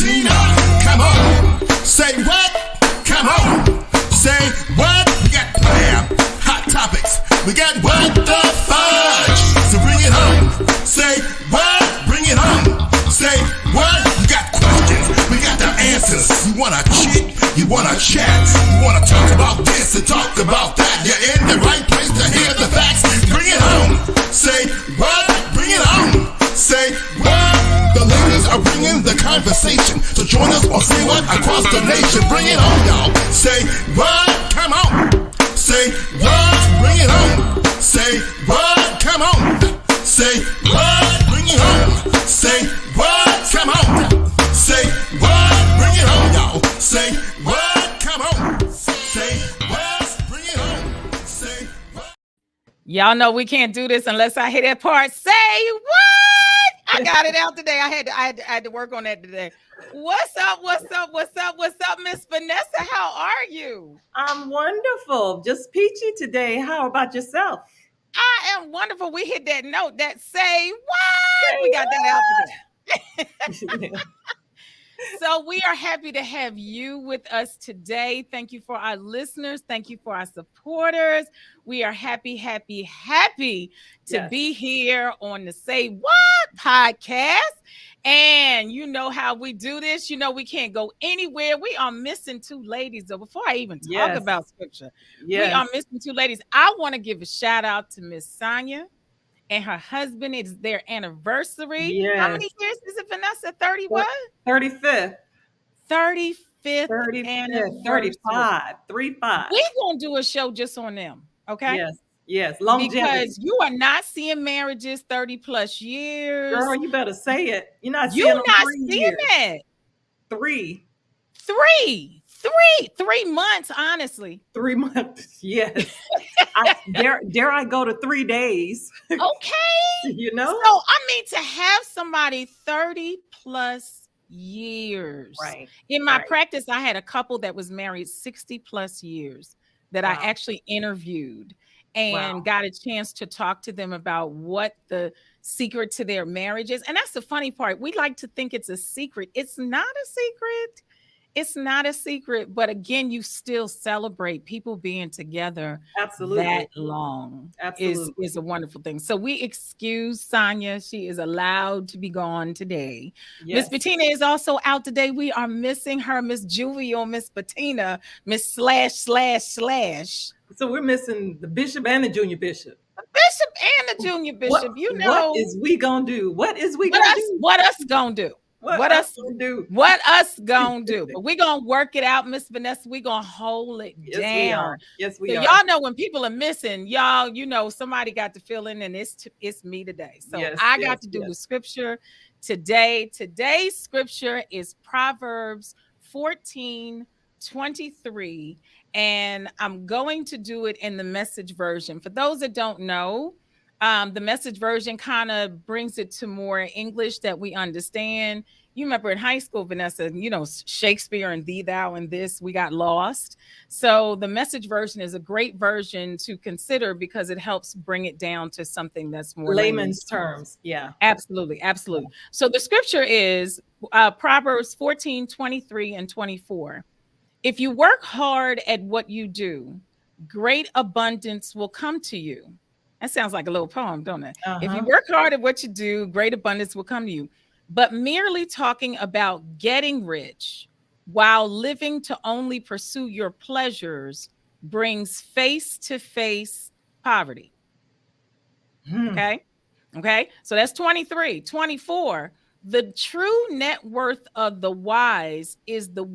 Bettina. Come on. Say what? Come on. Say what? We got bam. Hot topics. We got what the fudge. So bring it home. Say what? Bring it home. Say what? We got questions. We got the answers. You wanna chit? You wanna chat? You wanna talk about this and talk about that? You're in the right place to hear the facts. Bring it home. Say what? Bring it home. Say what? The ladies are bringing the conversation. So join us on Say What across the nation. Bring it on, y'all. Say what? Come on. Say what? Bring it on. Say what? Come on. Say what? Bring it on. Say what? Come on. Say what? Bring it on, y'all. Say what? Come on. Say what? Bring it on. Say what? Y'all know we can't do this unless I hit that part. Say what? I got it out today. I had to work on that today. What's up? What's up? What's up? What's up, Miss Vanessa? How are you? I'm wonderful. Just peachy today. How about yourself? I am wonderful. We hit that note that say what? We got that out today. So we are happy to have you with us today. Thank you for our listeners. Thank you for our supporters. We are happy to be here on the Say What podcast. And you know how we do this. You know we can't go anywhere. We are missing two ladies. So before I even talk about scripture, we are missing two ladies. I want to give a shout out to Miss Sonia and her husband. It's their anniversary. Yes. How many years is it, Vanessa? 30 what? 35th. 35th anniversary. 35. We're going to do a show just on them, okay? Yes. Longevity. Because you are not seeing marriages 30 plus years. Girl, you better say it. You're not seeing that. 3 months, honestly. 3 months, yes. dare I go to 3 days? Okay. You know? So, I mean, to have somebody 30 plus years. Right. In my practice, I had a couple that was married 60 plus years that I actually interviewed and got a chance to talk to them about what the secret to their marriage is. And that's the funny part. We like to think it's a secret. It's not a secret. It's not a secret, but again, you still celebrate people being together that long. Is a wonderful thing. So we excuse Sonia. She is allowed to be gone today. Miss Bettina is also out today. We are missing her, Miss Juvie, Miss Bettina, Miss / So we're missing the bishop and the junior bishop. The bishop and the junior bishop. What is we gonna do? What us gonna do? What us gonna do? But we're gonna work it out, Miss Vanessa. We're gonna hold it down. Yes, we are. Y'all know when people are missing, y'all, you know, somebody got to fill in, and it's me today. So I got to do the scripture today. Today's scripture is Proverbs 14:23, and I'm going to do it in the Message version. For those that don't know, the Message version kind of brings it to more English that we understand. You remember in high school, Vanessa, you know, Shakespeare and thee, thou, and this, we got lost. So the Message version is a great version to consider because it helps bring it down to something that's more layman's terms. Yeah, absolutely. So the scripture is Proverbs 14:23 and 24. If you work hard at what you do, great abundance will come to you. That sounds like a little poem, don't it? If you work hard at what you do, great abundance will come to you. But merely talking about getting rich while living to only pursue your pleasures brings face-to-face poverty. Okay. So that's 23. 24. The true net worth of the wise is the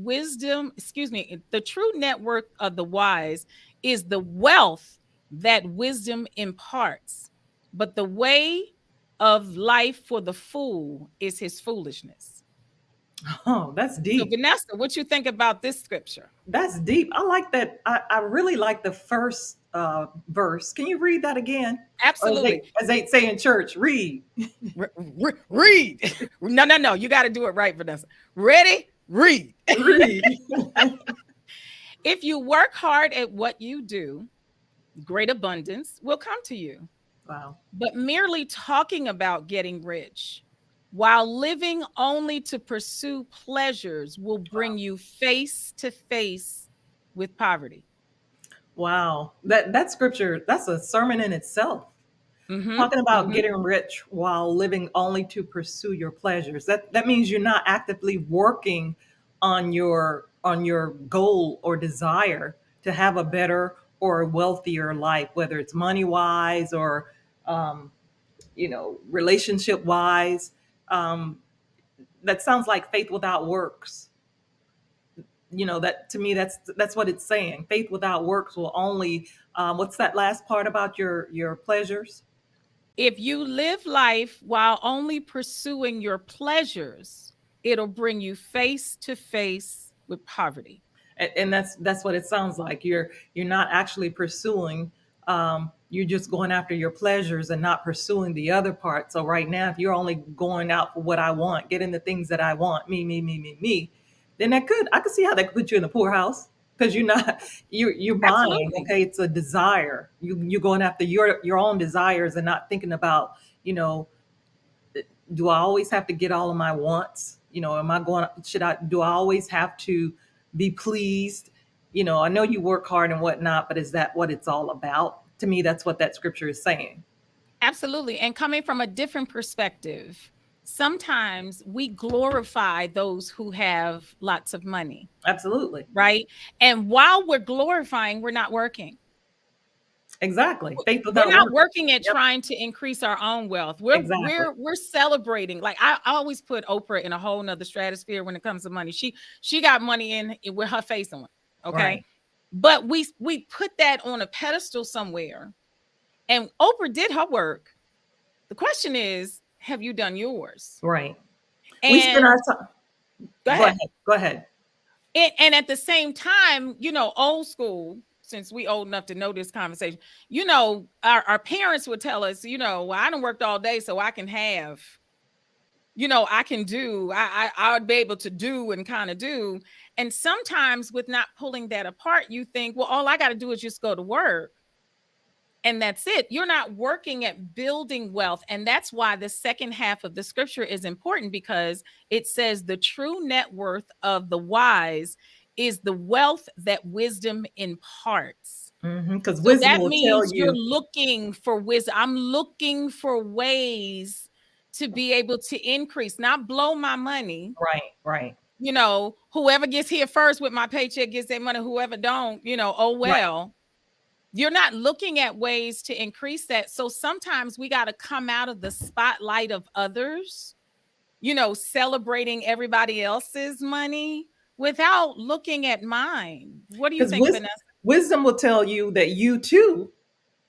true net worth of the wise is the wealth that wisdom imparts, but the way of life for the fool is his foolishness. Oh, that's deep. So Vanessa, what you think about this scripture? That's deep. I like that. I really like the first verse. Can you read that again? Absolutely. As they say in church, read. Read. No. You got to do it right, Vanessa. Ready? Read. If you work hard at what you do, great abundance will come to you. Wow. But merely talking about getting rich while living only to pursue pleasures will bring you face to face with poverty. Wow. That scripture, that's a sermon in itself. Mm-hmm. Talking about Mm-hmm. getting rich while living only to pursue your pleasures. That means you're not actively working on your goal or desire to have a better or wealthier life, whether it's money wise or um, relationship wise. Um, that sounds like faith without works. That to me, that's what it's saying. Faith without works will only what's that last part about your pleasures? If you live life while only pursuing your pleasures, it'll bring you face to face with poverty. And that's what it sounds like. You're not actually pursuing. You're just going after your pleasures and not pursuing the other part. So right now, if you're only going out for what I want, getting the things that I want, me, then I could see how that could put you in the poorhouse, because you're not you're buying. Absolutely. Okay, it's a desire. You're going after your own desires and not thinking about, you know do I always have to get all of my wants? Am I going, do I always have to be pleased? I know you work hard and whatnot, but is that what it's all about? To me, that's what that scripture is saying. Absolutely. And coming from a different perspective, sometimes we glorify those who have lots of money, Absolutely. right? And while we're glorifying, we're not working. Exactly. Faith We're without not work. working at Yep. trying to increase our own wealth. We're Exactly. we're we're celebrating. Like I always put Oprah in a whole nother stratosphere when it comes to money. She got money in with her face on. Okay. Right. But we put that on a pedestal somewhere. And Oprah did her work. The question is, have you done yours? Right. We spend And our time. go Go ahead. ahead. Go ahead. And at the same time, old school, since we old enough to know this conversation, our parents would tell us, well, I done worked all day, so I can have, I can do, I would be able to do and kind of do. And sometimes with not pulling that apart, you think, well, all I got to do is just go to work. And that's it. You're not working at building wealth. And that's why the second half of the scripture is important, because it says the true net worth of the wise is the wealth that wisdom imparts. Because So wisdom that will tell means you're you. looking for wisdom. I'm looking for ways to be able to increase, not blow my money. Right. Right. Whoever gets here first with my paycheck gets their money. Whoever don't, oh Right. well. You're not looking at ways to increase that. So sometimes we got to come out of the spotlight of others, celebrating everybody else's money without looking at mine. What do you Because think, Vanessa? wisdom will tell you that you too,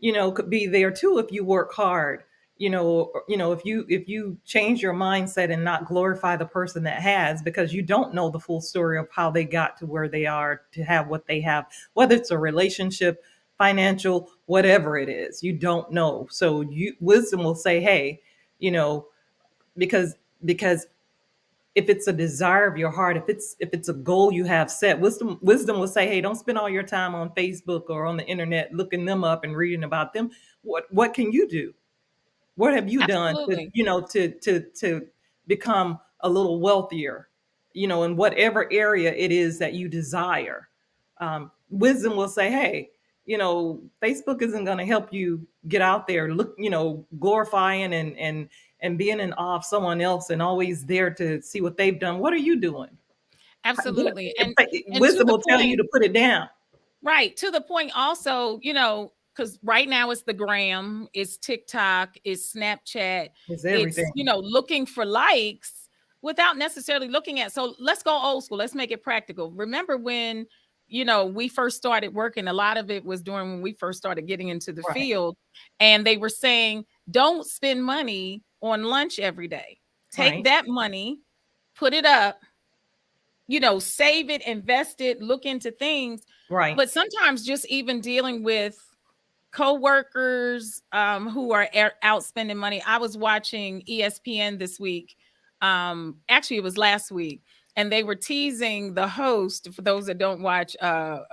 could be there too if you work hard. If you change your mindset and not glorify the person that has, because you don't know the full story of how they got to where they are to have what they have, whether it's a relationship, financial, whatever it is, you don't know. So wisdom will say, hey, you know, because if it's a desire of your heart, if it's a goal you have set, wisdom will say, hey, don't spend all your time on Facebook or on the internet looking them up and reading about them. What can you do? What have you done to, Absolutely. to become a little wealthier, in whatever area it is that you desire? Wisdom will say, hey, Facebook isn't going to help you get out there, look, glorifying and being in awe of someone else and always there to see what they've done. What are you doing? Absolutely. And to Wisdom the will tell you point, to put it down. right, to the point also, because right now it's the gram, it's TikTok, it's Snapchat, It's it's, everything. looking for likes without necessarily looking at. So let's go old school. Let's make it practical. Remember when, we first started working, a lot of it was during when we first started getting into the Right, field, and they were saying, don't spend money on lunch every day. Take right, that money, put it up, save it, invest it, look into things. right. But sometimes just even dealing with coworkers who are out spending money. I was watching ESPN this week. Actually, it was last week, and they were teasing the host. For those that don't watch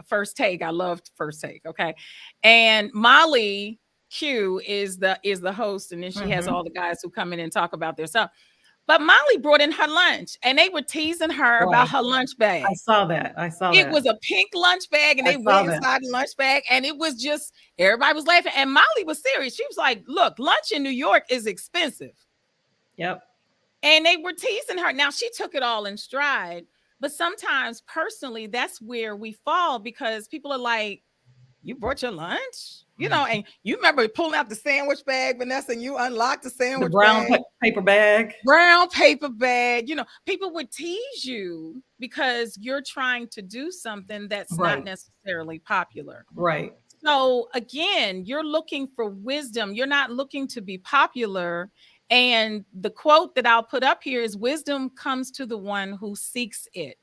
First Take, I loved First Take. Okay, and Molly Q is the host, and then she has Hmm. all the guys who come in and talk about their stuff. But Molly brought in her lunch, and they were teasing her about Wow. her lunch I bag. saw that. I saw It that. was a pink lunch bag, and I they saw went that. inside the lunch bag, and it was just everybody was laughing. And Molly was serious. She was like, "Look, lunch in New York is expensive," Yep. and they were teasing her. Now she took it all in stride, but sometimes personally, that's where we fall because people are like, "You brought your lunch?" And you remember pulling out the sandwich bag, Vanessa, and you unlocked the The sandwich brown bag. paper bag. Brown paper bag. People would tease you because you're trying to do something that's not Right. necessarily popular. Right. So again, you're looking for wisdom. You're not looking to be popular. And the quote that I'll put up here is wisdom comes to the one who seeks it.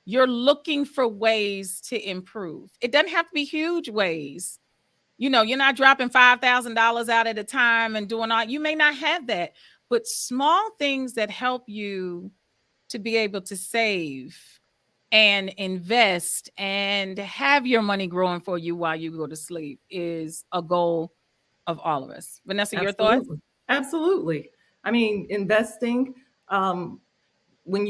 You're looking for ways to improve. It doesn't have to be huge ways. You're not dropping $5,000 out at a time and doing all, you may not have that, but small things that help you to be able to save and invest and have your money growing for you while you go to sleep is a goal of all of us. Vanessa, your thoughts? Absolutely. Absolutely. I mean, investing, when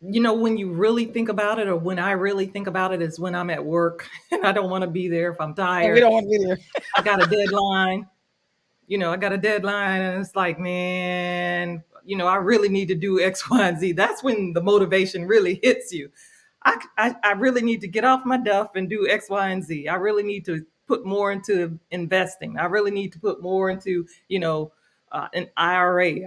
when you really think about it, or when I really think about it, is when I'm at work and I don't want to be there. If I'm And we tired, don't want to be there. I got a deadline. I got a deadline, and it's like, man, I really need to do X, Y, and Z. That's when the motivation really hits you. I really need to get off my duff and do X, Y, and Z. I really need to put more into investing. I really need to put more into, an IRA.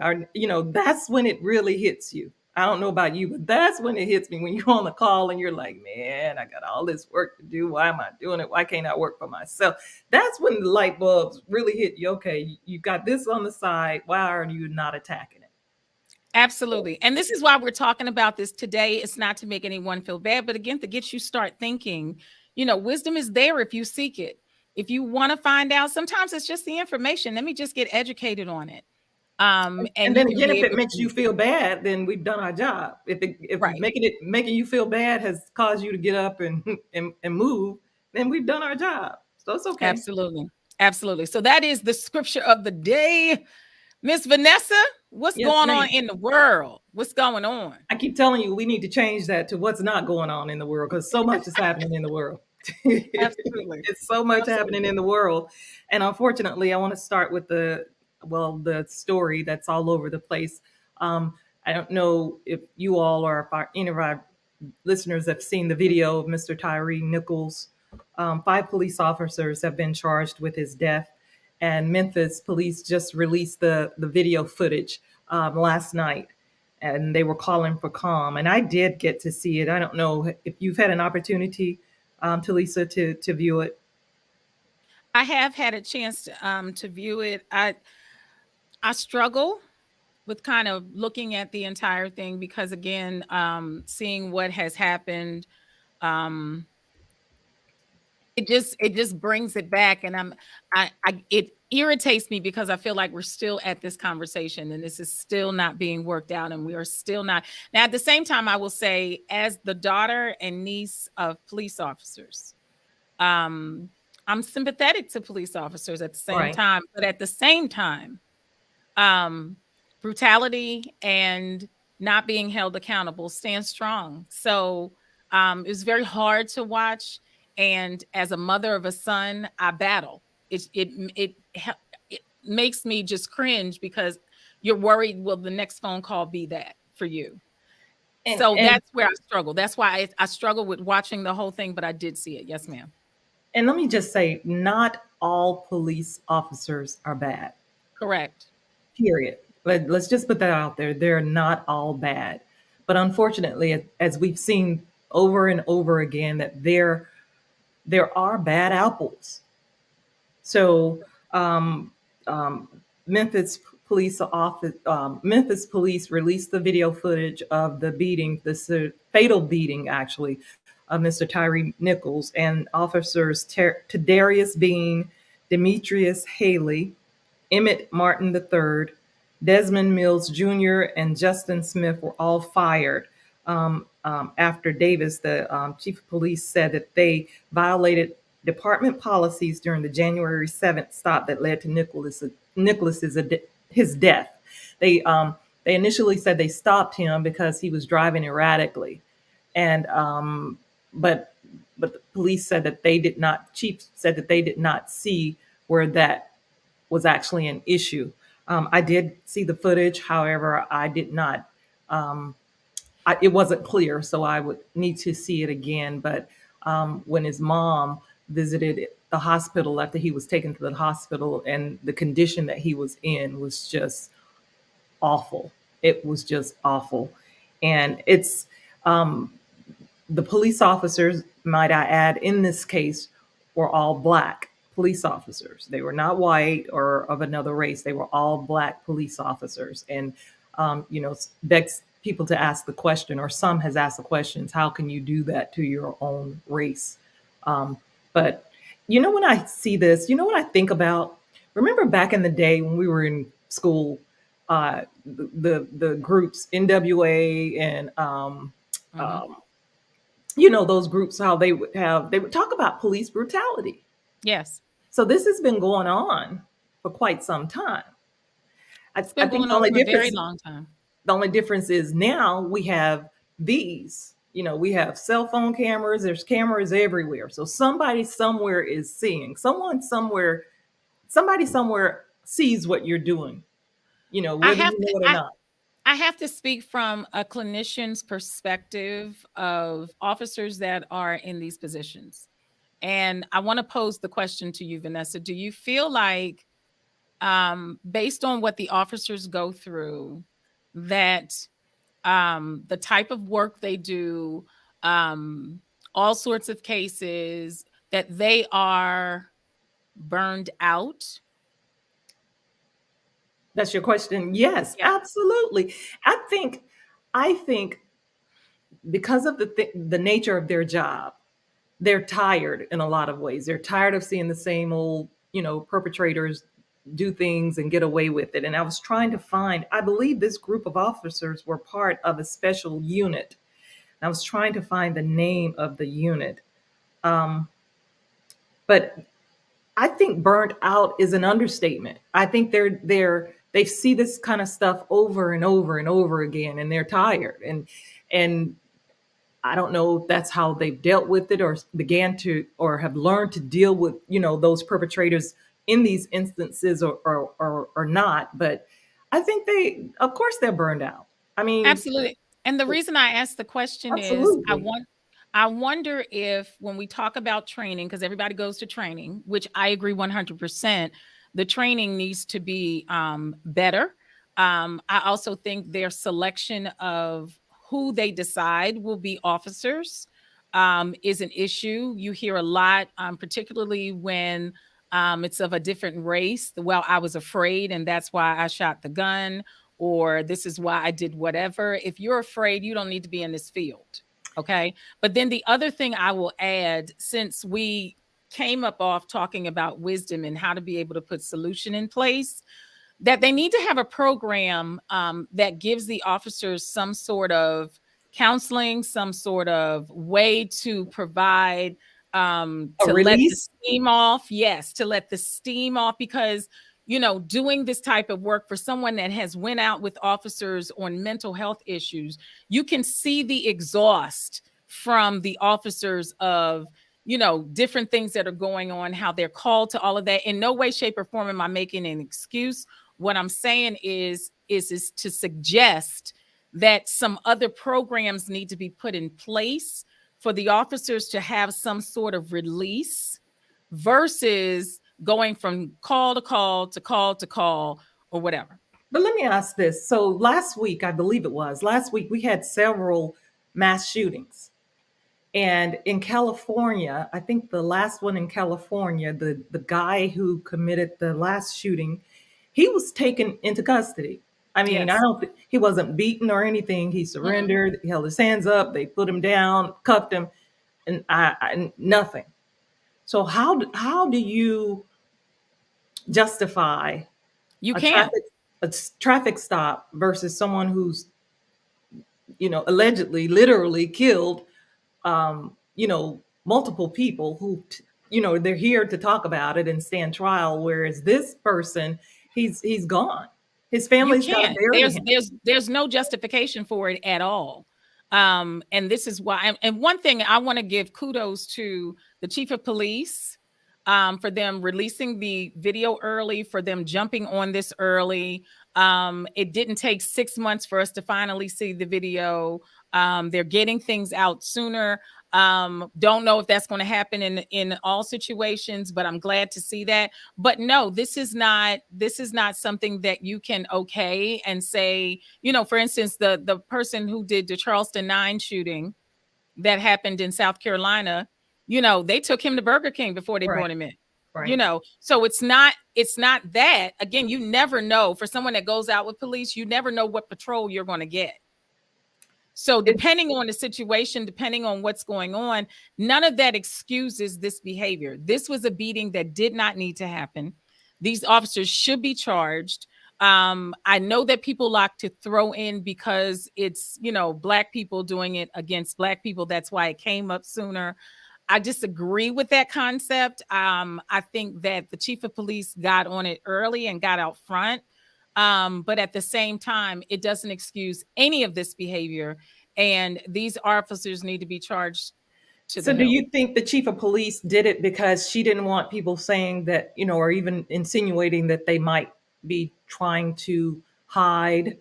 That's when it really hits you. I don't know about you, but that's when it hits me, when you're on the call and you're like, man, I got all this work to do. Why am I doing it? Why can't I work for myself? That's when the light bulbs really hit you. Okay, you got this on the side. Why are you not attacking it? Absolutely. And this is why we're talking about this today. It's not to make anyone feel bad, but again, to get you start thinking, wisdom is there if you seek it. If you want to find out, sometimes it's just the information. Let me just get educated on it. And And you then can again, be if it able makes you to, feel bad, then we've done our job. If right. making you feel bad has caused you to get up and and move, then we've done our job. So it's okay. Absolutely. Absolutely. So that is the scripture of the day. Miss Vanessa, what's Yes, going on ma'am. in the world? What's going on? I keep telling you, we need to change that to what's not going on in the world, because so much is happening in the world. Absolutely. It's so much happening Absolutely. in the world. And unfortunately, I want to start with the story that's all over the place. I don't know if you all, or if any of our listeners have seen the video of Mr. Tyree Nichols. 5 police officers have been charged with his death, and Memphis police just released the video footage last night, and they were calling for calm. And I did get to see it. I don't know if you've had an opportunity, Talisa, to view it. I have had a chance to view it. I struggle with kind of looking at the entire thing because again, seeing what has happened, um, it just brings it back, and it irritates me because I feel like we're still at this conversation and this is still not being worked out, and we are still not. Now, at the same time, I will say, as the daughter and niece of police officers, um, I'm sympathetic to police officers at the same Right. time, but at the same time, um, brutality and not being held accountable stands strong. So it was very hard to watch. And as a mother of a son, I battle. It makes me just cringe because you're worried, will the next phone call be that for you? And So and that's where I struggle. That's why I struggle with watching the whole thing, but I did see it. Yes, ma'am. and let me just say, not all police officers are bad. Correct. Period. Let's just put that out there. They're not all bad. But unfortunately, as we've seen over and over again, that there are bad apples. So um, Memphis Memphis police released the video footage of the beating, fatal beating, actually, of Mr. Tyree Nichols, and officers Tadarius Bean, Demetrius Haley, Emmett Martin III, Desmond Mills Jr., and Justin Smith were all fired after Davis, the chief of police, said that they violated department policies during the January 7th stop that led to Nicholas's his death. They They initially said they stopped him because he was driving erratically, and but the police said that they did not. Chief said that they did not see where that was actually an issue. I did see the footage, however, I did not. It wasn't clear, so I would need to see it again. But when his mom visited the hospital after he was taken to the hospital, and the condition that he was in was just awful. It was just awful. And it's the police officers, might I add, in this case, were all black police officers. They were not white or of another race. They were all black police officers. And, begs people to ask the question, or some has asked the questions, how can you do that to your own race? But, when I see this, what I think about? Remember back in the day when we were in school, the groups NWA and Mhm. um, those groups, how they would talk about police brutality. Yes. So this has been going on for quite some time. I, It's I been think going the on only for a very difference long time. the only difference is now we have these. We have cell phone cameras. There's cameras everywhere. So somebody somewhere is seeing. Somebody somewhere sees what you're doing. I Whether have you to know it or I not. I have to speak from a clinician's perspective of officers that are in these positions. And I want to pose the question to you, Vanessa. Do you feel like, based on what the officers go through, that the type of work they do, um, all sorts of cases, that they are burned out? That's your question. Yes, Yeah. absolutely. I think because of the nature of their job, they're tired in a lot of ways. They're tired of seeing the same old, perpetrators do things and get away with it. And I was trying to find, I believe this group of officers were part of a special unit. I was trying to find the name of the unit. Um, but I think burnt out is an understatement. I think they see this kind of stuff over and over and over again, and they're tired. And I don't know if that's how they've dealt with it, or began to, or have learned to deal with, those perpetrators in these instances, or not. But I think of course, they're burned out. I mean, Absolutely. And the reason I asked the question is absolutely. I wonder if when we talk about training, because everybody goes to training, which I agree 100%, the training needs to be better. I also think their selection of who they decide will be officers is an issue. You hear a lot, particularly when it's of a different race. Well, I was afraid, and that's why I shot the gun, or this is why I did whatever. If you're afraid, you don't need to be in this field. Okay. But then the other thing I will add, since we came up off talking about wisdom and how to be able to put solution in place, that they need to have a program that gives the officers some sort of counseling, some sort of way to provide A to let the release. steam off. Yes, to let the steam off, because doing this type of work for someone that has went out with officers on mental health issues, you can see the exhaust from the officers of different things that are going on, how they're called to all of that. In no way, shape, or form am I making an excuse. What I'm saying is to suggest that some other programs need to be put in place for the officers to have some sort of release versus going from call to call to call to call or whatever. But let me ask this. So last week, I believe it was last week, we had several mass shootings. And in California, I think the last one in California, the guy who committed the last shooting, he was taken into custody. I mean, I Yes. don't he wasn't beaten or anything. He Mm-mm. surrendered, he held his hands up, they put him down, cuffed him, and nothing. So how do you justify You a can't. traffic stop versus someone who's, allegedly, literally killed, multiple people who, they're here to talk about it and stand trial. Whereas this person, he's gone. His You family's got to can't. bury him. There's no justification for it at all. And this is why. And one thing I want to give kudos to the chief of police, for them releasing the video early, for them jumping on this early. It didn't take 6 months for us to finally see the video. They're getting things out sooner. Don't know if that's going to happen in all situations, but I'm glad to see that. But no, this is not something that you can okay and say, for instance, the person who did the Charleston 9 shooting that happened in South Carolina, they took him to Burger King before they Right. brought him in. Right. So it's not that. Again, you never know. For someone that goes out with police, you never know what patrol you're going to get. So It's depending on the situation, depending on what's going on, none of that excuses this behavior. This was a beating that did not need to happen. These officers should be charged. I know that people like to throw in because it's, Black people doing it against Black people. That's why it came up sooner. I disagree with that concept. I think that the chief of police got on it early and got out front. But at the same time, it doesn't excuse any of this behavior. And these officers need to be charged to So the do hilt. you think the chief of police did it because she didn't want people saying that, or even insinuating that they might be trying to hide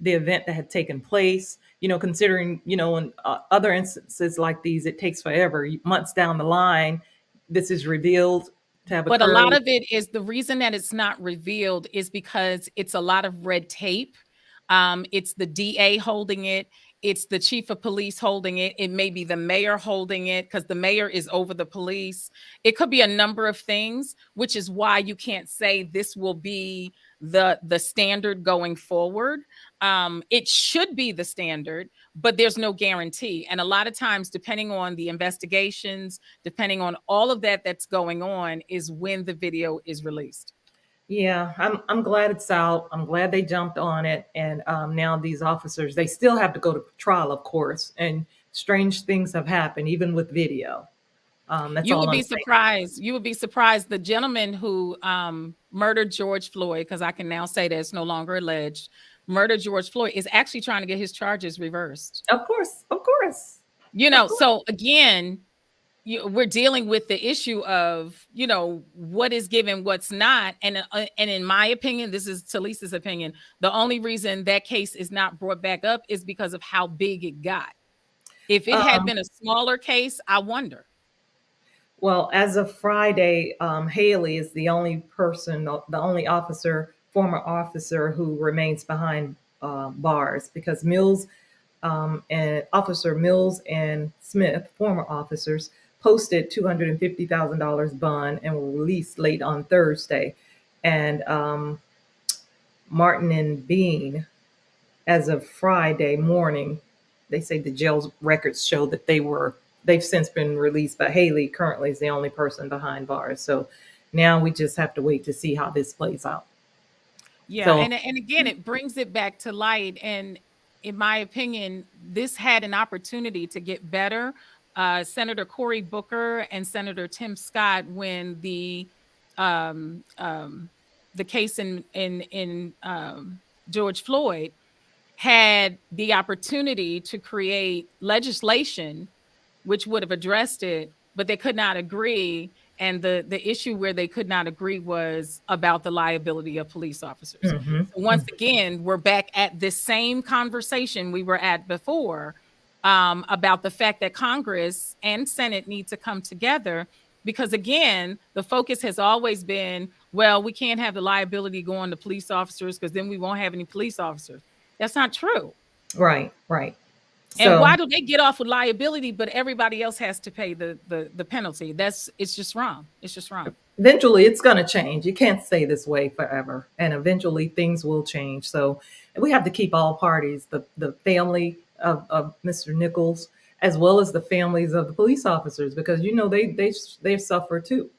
the event that had taken place? Considering, in other instances like these, it takes forever, months down the line, this is revealed to have But a lot occurred. of it is the reason that it's not revealed is because it's a lot of red tape. It's the DA holding it. It's the chief of police holding it. It may be the mayor holding it because the mayor is over the police. It could be a number of things, which is why you can't say this will be the standard going forward. It should be the standard, but there's no guarantee. And a lot of times, depending on the investigations, depending on all of that that's going on, is when the video is released. Yeah, I'm glad it's out. I'm glad they jumped on it, and now these officers, they still have to go to trial, of course, and strange things have happened, even with video. That's You all would I'm be saying. surprised. You would be surprised. The gentleman who murdered George Floyd, because I can now say that it's no longer alleged, murdered George Floyd, is actually trying to get his charges reversed. Of course, of course, of course. So again, we're dealing with the issue of what is given, what's not, and in my opinion, this is Talisa's opinion, the only reason that case is not brought back up is because of how big it got. If it had Um, been a smaller case, I wonder. well, as of Friday, Haley is the only person, the only officer, former officer who remains behind bars because Mills and Officer Mills and Smith, former officers, posted $250,000 bond and were released late on Thursday. And Martin and Bean, as of Friday morning, they say the jail's records show that they've since been released, but Haley currently is the only person behind bars. So now we just have to wait to see how this plays out. Yeah, So and again, it brings it back to light. And in my opinion, this had an opportunity to get better. Senator Cory Booker and Senator Tim Scott, when um, um, the case in George Floyd, had the opportunity to create legislation which would have addressed it, but they could not agree. And the issue where they could not agree was about the liability of police officers. mhm, So once again, we're back at this same conversation we were at before, about the fact that Congress and Senate need to come together. Because again, the focus has always been, well, we can't have the liability go on to police officers because then we won't have any police officers. That's not true. right, right. And So why do they get off with liability, but everybody else has to pay the penalty? It's just wrong. It's just wrong. eventually it's going to change. You can't stay this way forever. And eventually things will change. So we have to keep all parties, the family of Mr. Nichols, as well as the families of the police officers, because, they suffer too.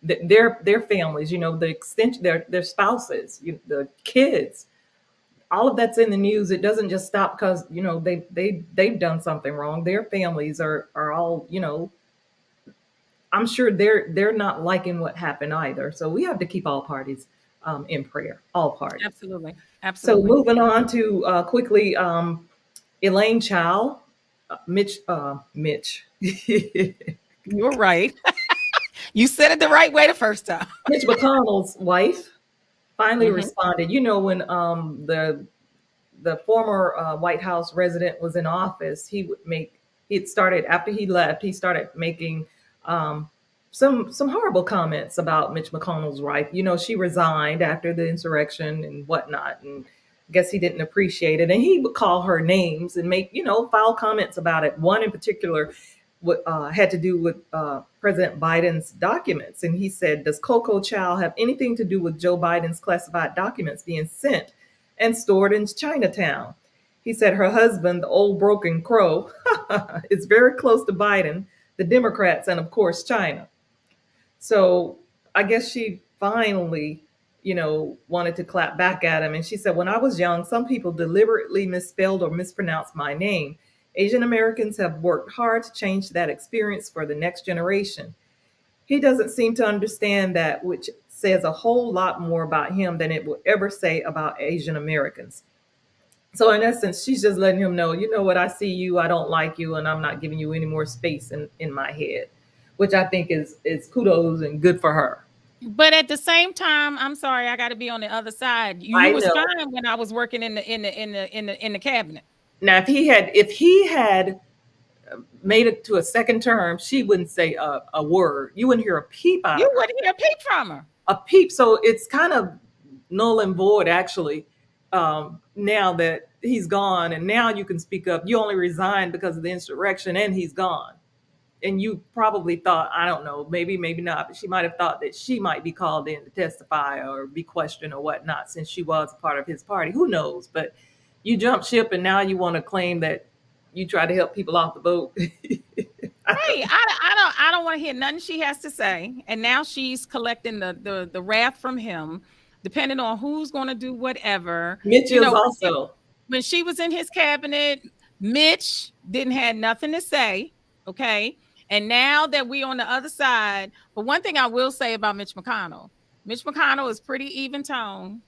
Their families, the extension, their spouses, the kids, all of that's in the news. It doesn't just stop because, they've done something wrong. Their families are all, I'm sure they're not liking what happened either. So we have to keep all parties in prayer, all parties. Absolutely. So Absolutely. moving on to quickly, Elaine Chao, Mitch, You're right. You said it the right way the first time. Mitch McConnell's wife finally Hmm. responded. You know, when the former White House resident was in office, he would make it started after he left. He started making um, some horrible comments about Mitch McConnell's wife. You know, she resigned after the insurrection and whatnot, and I guess he didn't appreciate it. And he would call her names and make foul comments about it. One in particular had to do with President Biden's documents, and he said, "Does Coco Chow have anything to do with Joe Biden's classified documents being sent and stored in Chinatown?" He said her husband, the old broken crow, is very close to Biden, the Democrats, and of course China. So I guess she finally, wanted to clap back at him. And she said, "When I was young, some people deliberately misspelled or mispronounced my name. Asian Americans have worked hard to change that experience for the next generation. He doesn't seem to understand that, which says a whole lot more about him than it will ever say about Asian Americans." So in essence, she's just letting him know, you know what, I see you, I don't like you, and I'm not giving you any more space in my head, which I think is kudos and good for her. But at the same time, I'm sorry, I got to be on the other side. You I was know. fine when I was working in the cabinet. Now, if he had made it to a second term, she wouldn't say a word. You wouldn't hear a peep out You of her. wouldn't hear a peep from her. A peep. So it's kind of null and void, actually. Now that he's gone, and now you can speak up. You only resigned because of the insurrection, and he's gone. And you probably thought, I don't know, maybe not, but she might have thought that she might be called in to testify or be questioned or whatnot, since she was a part of his party. Who knows? But you jump ship, and now you want to claim that you try to help people off the boat. Right. I don't want to hear nothing she has to say. And now she's collecting the wrath from him, depending on who's going to do whatever. Mitch You is know, also. when she was in his cabinet, Mitch didn't have nothing to say. Okay. And now that we on the other side, but one thing I will say about Mitch McConnell is pretty even tone.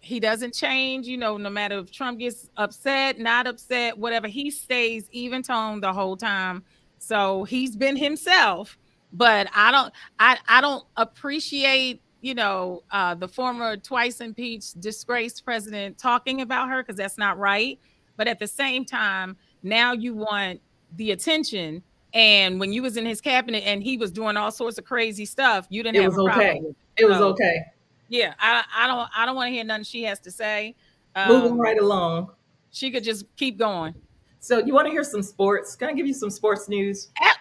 He doesn't change, no matter if Trump gets upset, not upset, whatever, he stays even tone the whole time. So he's been himself, but I don't appreciate, the former twice impeached disgraced president talking about her, because that's not right. But at the same time, now you want the attention. And when you was in his cabinet and he was doing all sorts of crazy stuff, you didn't It have was a problem okay. with it. It was So okay. yeah, I don't want to hear nothing she has to say. Moving Um, right along. she could just keep going. So you want to hear some sports? Can I give you some sports news? Ah,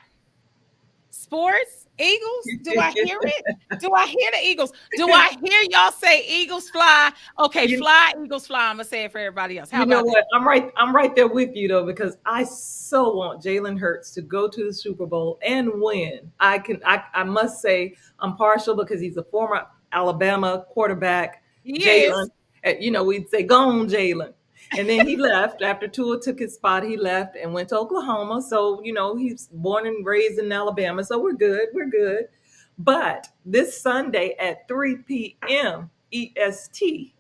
sports, Eagles. Do I hear it? Do I hear the Eagles? Do I hear y'all say Eagles fly? Okay, you, fly, Eagles fly. I'm gonna say it for everybody else. How you know about that? what? I'm right there with you though, because I so want Jalen Hurts to go to the Super Bowl and win. I must say I'm partial because he's a former Alabama quarterback. He Jalen, is. we'd say go on Jalen. And then he left after Tua took his spot. He left and went to Oklahoma. So, he's born and raised in Alabama. So we're good. We're good. But this Sunday at 3 p.m. EST,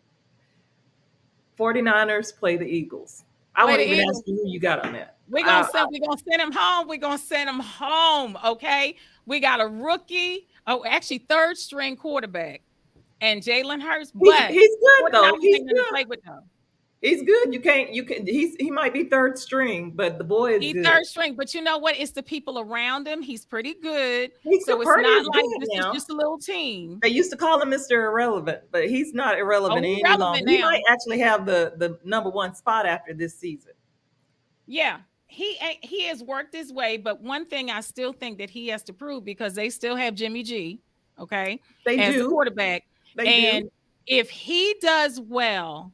49ers play the Eagles. I Play won't the even Eagles. ask you who you got on that. We're gonna send him home. We're gonna send him home. Okay. We got a rookie. Oh, actually, third string quarterback and Jalen Hurts, but He's good though. 49ers He's ain't gonna good. play with them. He's good. He might be third string, but the boy is He's good. third string, but you know what? It's the people around him. He's pretty good. He's So it's Purdy not is like good this is now. just a little team. They used to call him Mr. Irrelevant, but he's not Oh, irrelevant he's any longer. relevant He now. might actually have the number one spot after this season. Yeah. He has worked his way, but one thing I still think that he has to prove, because they still have Jimmy G, okay, They as the do. quarterback. They And do. if he does well,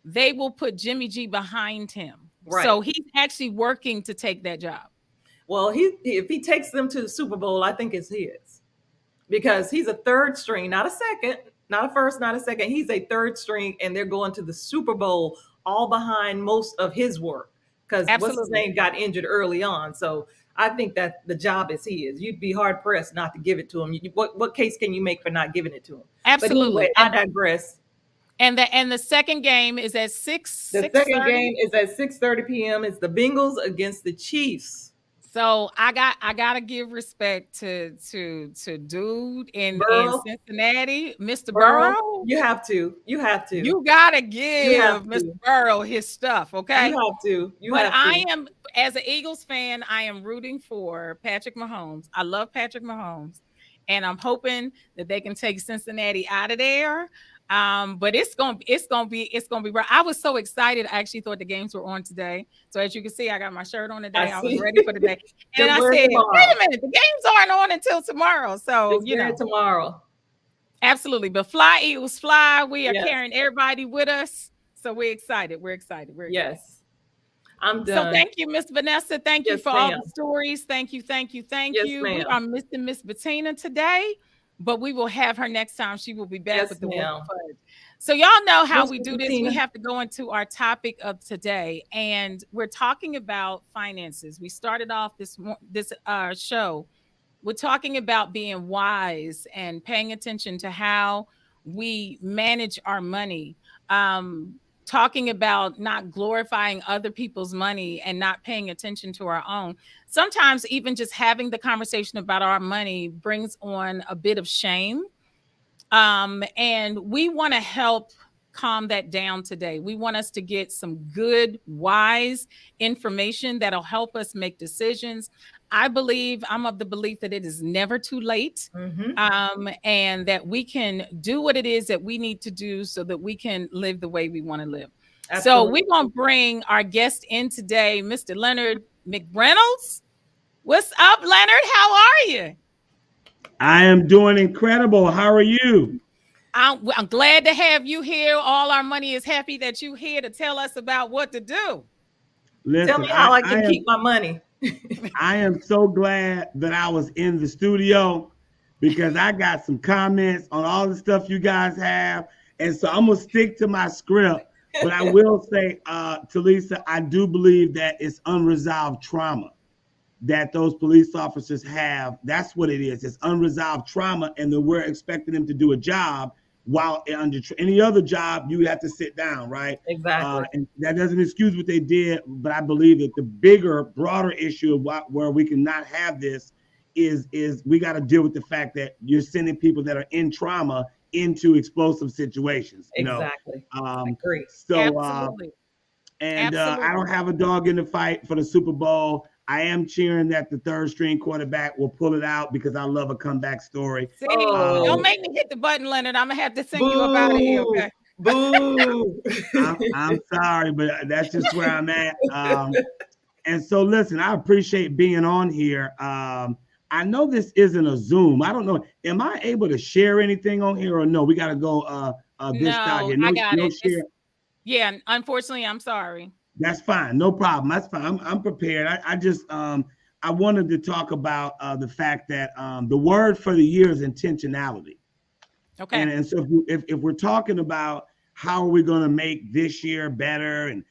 they will put Jimmy G behind him. Right. So he's actually working to take that job. Well, if he takes them to the Super Bowl, I think it's his, because he's a third string, not a second, not a first, not a second. He's a third string, and they're going to the Super Bowl all behind most of his work. because what's his Absolutely. name got injured early on. So I think that the job is his. You'd be hard pressed not to give it to him. What case can you make for not giving it to him? But anyway, Absolutely. I digress. And the second game is at The six second thirty. game is at 6:30 p.m. It's the Bengals against the Chiefs. So I gotta give respect to dude in Burrow, Cincinnati, Mr. Burrow, Burrow. you have to. You have to. You gotta You have give Mr. to. Burrow his stuff, You okay? have to. You But have I to. am, as an Eagles fan, I am rooting for Patrick Mahomes. I love Patrick Mahomes, and I'm hoping that they can take Cincinnati out of there. But it's gonna be right. I was so excited. I actually thought the games were on today. So as you can see, I got my shirt on today. I was see. ready for the day. And Just I wear it said, tomorrow. wait a minute, the games aren't on until tomorrow. So Just wear it tomorrow. absolutely. But fly, Eagles, fly. We are Yes. carrying everybody with us. So we're excited. We're excited. We're excited. Yes. I'm So done. thank you, Miss Vanessa. Thank you Yes, for all ma'am. the stories. Thank you, thank you, thank Yes, you. We ma'am. are missing Miss Bettina today, but we will have her next time. She will be back Yes, with the ma'am. fudge. So y'all know how Miss we do this. Bettina. We have to go into our topic of today, and we're talking about finances. We started off this show. We're talking about being wise and paying attention to how we manage our money. Talking about not glorifying other people's money and not paying attention to our own. Sometimes even just having the conversation about our money brings on a bit of shame. And we want to help calm that down today. We want us to get some good, wise information that'll help us make decisions. I'm of the belief that it is never too late, and that we can do what it is that we need to do so that we can live the way we want to live. So Absolutely. we're going to bring our guest in today, Mr. Leonard McReynolds. What's up, Leonard? How are you? I am doing incredible. How are you? I'm glad to have you here. All our money is happy that you're here to tell us about what to do. Listen, Tell me how I can keep my money. I am so glad that I was in the studio because I got some comments on all the stuff you guys have. And so I'm going to stick to my script. But I will say, Talisa, I do believe that it's unresolved trauma that those police officers have. That's what it is. It's unresolved trauma. And then we're expecting them to do a job while under any other job, you have to sit down, right? Exactly. And that doesn't excuse what they did, but I believe that the bigger, broader issue of where we cannot have this is we got to deal with the fact that you're sending people that are in trauma into explosive situations. Exactly. I agree. So, Absolutely. I don't have a dog in the fight for the Super Bowl. I am cheering that the third string quarterback will pull it out because I love a comeback story. See, Oh. don't make me hit the button, Leonard. I'm gonna have to send you up out of here. Okay. Boo. I'm sorry, but that's just where I'm at. And so, listen, I appreciate being on here. I know this isn't a Zoom. I don't know. Am I able to share anything on here or no? We got to go this style here. I got it. Share. Yeah, unfortunately, I'm sorry. That's fine. No problem. That's fine. I'm prepared. I just I wanted to talk about the fact that the word for the year is intentionality. Okay. And so if we're talking about how are we going to make this year better and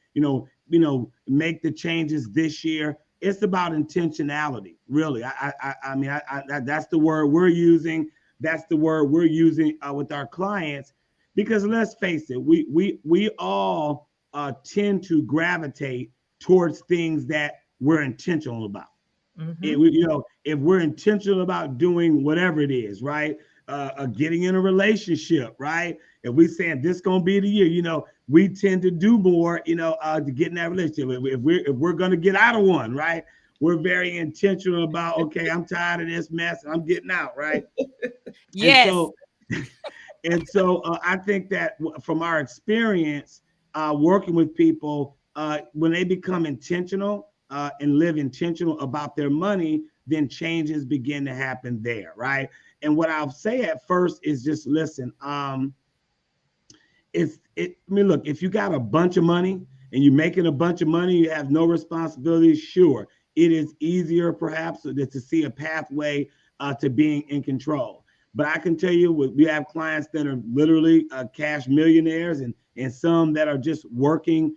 make the changes this year, it's about intentionality. Really, I mean, that's the word we're using. That's the word we're using with our clients, because let's face it, we all tend to gravitate towards things that we're intentional about. If we're intentional about doing whatever it is, right? Getting in a relationship, right? If we saying this gonna be the year, we tend to do more, to get in that relationship. If we're gonna get out of one, right? We're very intentional about, okay, I'm tired of this mess, I'm getting out, right? Yes. And so I think that from our experience working with people, when they become intentional and live intentional about their money, then begin to happen there, right? And what I'll say at first is just listen. Look, if you got a bunch of money and you're making a bunch of money, you have no responsibilities. Sure, it is easier perhaps to see a pathway to being in control. But I can tell you, we have clients that are literally cash millionaires and some that are just working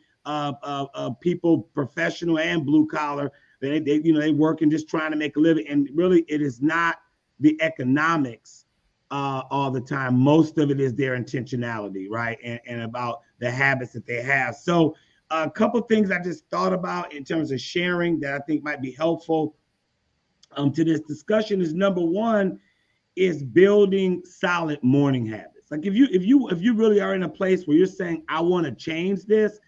people, professional and blue collar. They work and just trying to make a living. And really, it is not the economics all the time. Most of it is their intentionality, right? And about the habits that they have. So a couple things I just thought about in terms of sharing that I think might be helpful to this discussion is, number one is building solid morning habits. Like if you really are in a place where you're saying, I want to change this,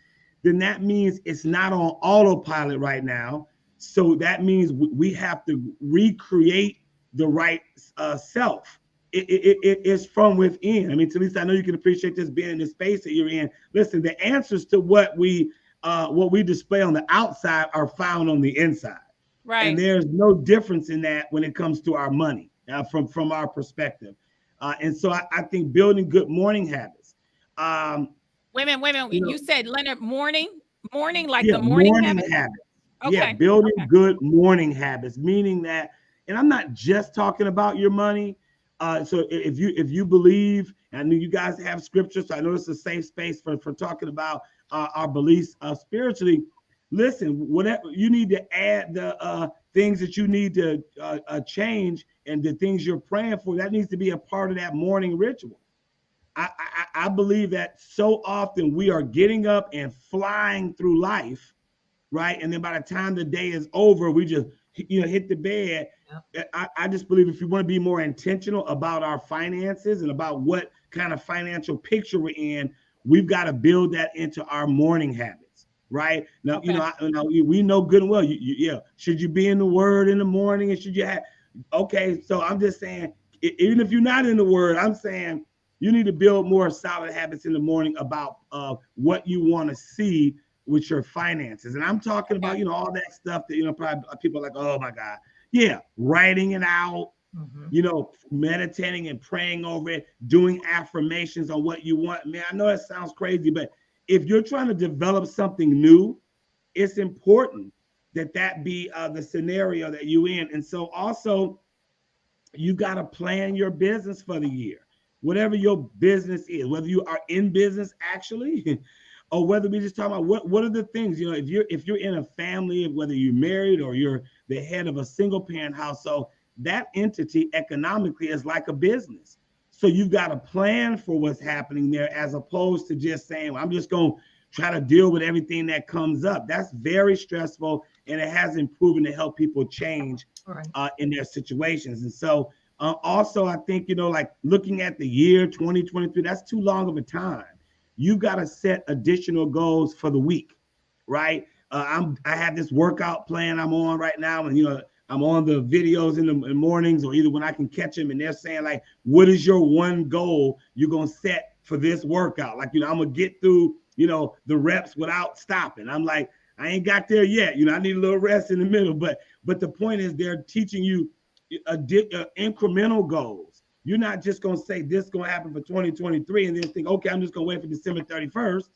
then that means it's not on autopilot right now. So that means we have to recreate the right self. It is from within. I mean, Talisa, I know you can appreciate this being in the space that you're in. Listen, the answers to what we display on the outside are found on the inside. Right. And there's no difference in that when it comes to our money from our perspective. And so I think building good morning habits. Wait a minute. You said, Leonard, morning, like yeah, the morning habits. Okay. Yeah, building good morning habits, meaning that, and I'm not just talking about your money. So if you believe, and I know you guys have scripture, so I know it's a safe space for talking about our beliefs spiritually. Listen, whatever you need to add, the things that you need to change and the things you're praying for, that needs to be a part of that morning ritual. I believe that so often we are getting up and flying through life, right? And then by the time the day is over, we just hit the bed. Yep. I just believe if you want to be more intentional about our finances and about what kind of financial picture we're in, we've got to build that into our morning habits, right? Now, we know good and well, should you be in the word in the morning, and should you have, okay, so I'm just saying, even if you're not in the word, I'm saying you need to build more solid habits in the morning about what you want to see with your finances. And I'm talking about, all that stuff that, probably people are like, oh my God. Yeah. Writing it out, meditating and praying over it, doing affirmations on what you want. Man, I know that sounds crazy, but if you're trying to develop something new, it's important that be the scenario that you're in. And so also you got to plan your business for the year, whatever your business is, whether you are in business actually, or whether we just talk about what are the things, if you're in a family, whether you're married or you're the head of a single parent household, that entity economically is like a business. So you've got to plan for what's happening there, as opposed to just saying, well, I'm just going to try to deal with everything that comes up. That's very stressful, and it hasn't proven to help people change in their situations. And so also, I think, like looking at the year 2023, that's too long of a time. You got to set additional goals for the week, right? I have this workout plan I'm on right now, and I'm on the videos in the mornings, or either when I can catch them, and they're saying like, what is your one goal you're gonna set for this workout? Like, I'm gonna get through, the reps without stopping. I'm like, I ain't got there yet. I need a little rest in the middle, but the point is they're teaching you incremental goals. You're not just going to say this is going to happen for 2023 and then think, okay, I'm just going to wait for December 31st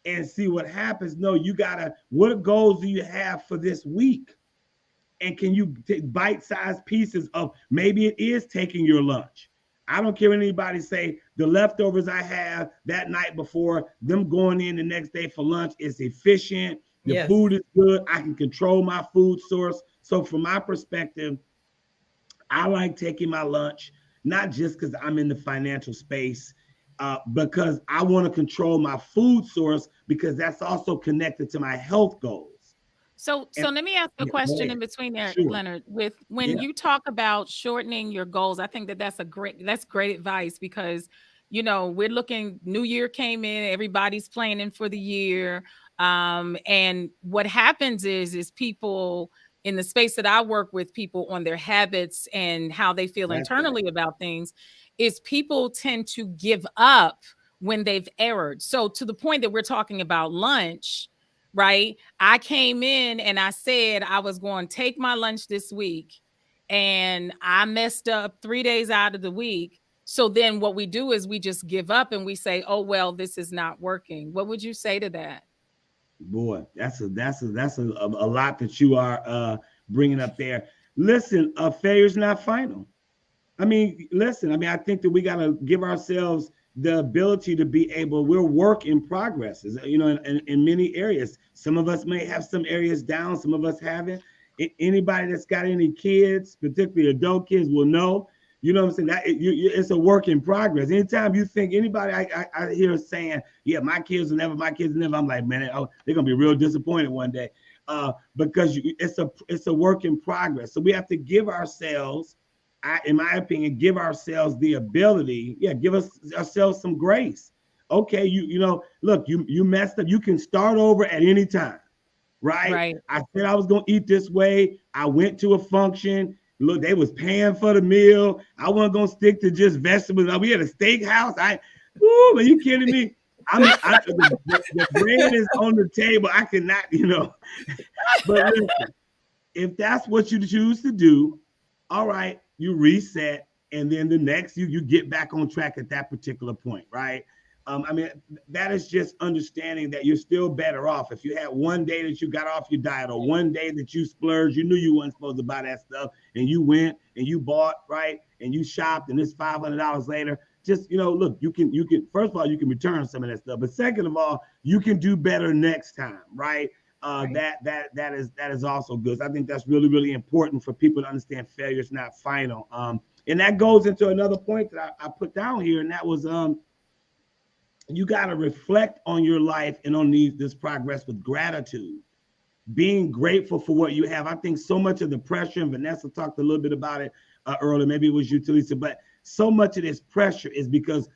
and see what happens. No, you got to, what goals do you have for this week? And can you take bite-sized pieces of, maybe it is taking your lunch. I don't care what anybody say, the leftovers I have that night before, them going in the next day for lunch is efficient. The food is good. I can control my food source. So from my perspective, I like taking my lunch, not just because I'm in the financial space, because I want to control my food source, because that's also connected to my health goals. So let me ask a question in between there, sure. Leonard. When you talk about shortening your goals, I think that's great advice, because we're looking, New Year came in, everybody's planning for the year, and what happens is people in the space that I work with, people on their habits and how they feel internally about things, is people tend to give up when they've erred. So to the point that we're talking about lunch, right? I came in and I said I was going to take my lunch this week, and I messed up 3 days out of the week. So then what we do is we just give up and we say, oh, well, this is not working. What would you say to that? Boy, that's a lot that you are bringing up there. Listen, failure is not final. I think that we got to give ourselves the ability to be able, we're work in progress, you know, in many areas. Some of us may have some areas down, some of us haven't. Anybody that's got any kids, particularly adult kids, will know. You know what I'm saying? That it's a work in progress. Anytime you think anybody I hear saying, "Yeah, my kids will never," I'm like, man, they're gonna be real disappointed one day, because it's a work in progress. So we have to give ourselves, in my opinion, give ourselves the ability. Yeah, give ourselves some grace. Okay, you know, look, you messed up. You can start over at any time. Right? I said I was gonna eat this way. I went to a function. Look, they was paying for the meal. I wasn't gonna stick to just vegetables. We had a steakhouse. Are you kidding me? The bread is on the table. I cannot, you know. But listen, if that's what you choose to do, all right, you reset, and then the next you get back on track at that particular point, right? I mean, that is just understanding that you're still better off. If you had one day that you got off your diet, or one day that you splurged, you knew you weren't supposed to buy that stuff, and you went and you bought, right? And you shopped, and it's $500 later. Just, you know, look, you can, first of all, you can return some of that stuff. But second of all, you can do better next time, right? That is also good. So I think that's really, really important for people to understand failure is not final. And that goes into another point that I put down here, and that was, you got to reflect on your life and on this progress with gratitude, being grateful for what you have. I think so much of the pressure, and Vanessa talked a little bit about it earlier, maybe it was you, Talisa, but so much of this pressure is because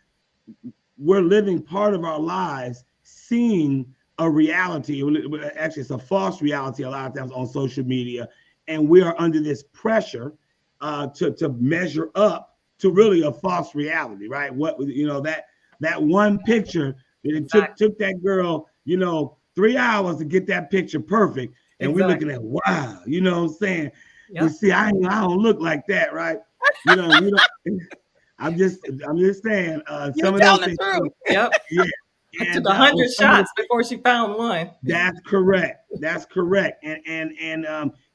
we're living part of our lives seeing a reality. Actually, it's a false reality a lot of times on social media, and we are under this pressure to measure up to really a false reality, right? What, you know, that one picture that it took that girl, you know, 3 hours to get that picture perfect. And we're looking at, wow, you know what I'm saying? Yep. You see, I don't look like that, right? You know, I'm just saying, some of those things. Yep. Yeah. It took 100 shots before she found one. That's correct. And